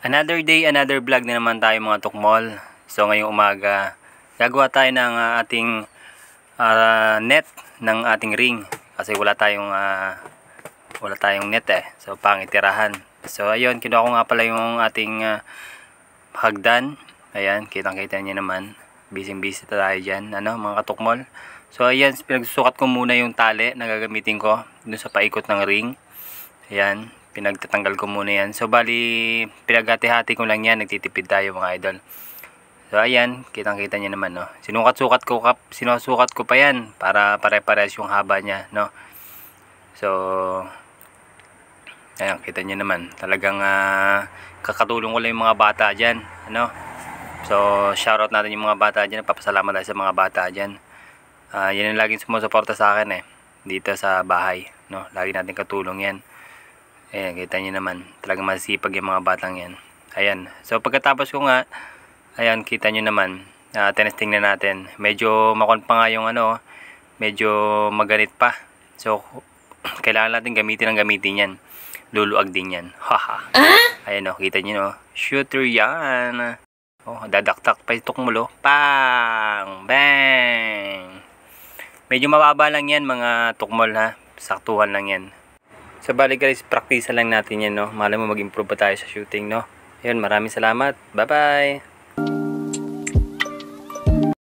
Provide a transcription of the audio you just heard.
Another day, another vlog na naman tayo mga tukmol. So ngayong umaga, gagawa tayo ng ating net ng ating ring. Kasi wala tayong net eh. So pangit tirahan. So ayun, kinuha ko nga pala yung ating hagdan. Ayan, kitang-kita niyo naman. Busy tayo dyan, mga katukmol. So ayan, pinagsusukat ko muna yung tali na gagamitin ko dun sa paikot ng ring. Ayan, pinagtatanggal ko muna yan. So bali, pinaghati-hati ko lang yan. Nagtitipid tayo mga idol. So ayan, kitang-kita niyo naman, no. Sinukat-sukat ko pa yan para pare-pares yung haba niya, no. So ayan, kita niyo naman. Talagang kakatulong ko lang yung mga bata diyan, ano. So shoutout natin yung mga bata diyan. Papasalamat tayo sa mga bata diyan. Yan yung laging sumusuporta sa akin dito sa bahay, no. Lagi natin katulong yan. Ayan, kita nyo naman. Talagang masipag yung mga batang yan. Ayan. So, pagkatapos ko nga, ayan, kita nyo naman. Tinesting na natin. Medyo makon pa nga yung medyo maganit pa. So, kailangan natin gamitin yan. Luluag din yan. Haha. Ayan o, kita nyo, no. Shooter yan. Oh, dadaktak pa itok mulo. Pang! Bang! Medyo mababa lang yan, mga tukmol, ha. Saktuhan lang yan. So bali guys, practice lang natin yan, no. Malay mo mag-improve pa tayo sa shooting, no. Ayun, maraming salamat. Bye-bye.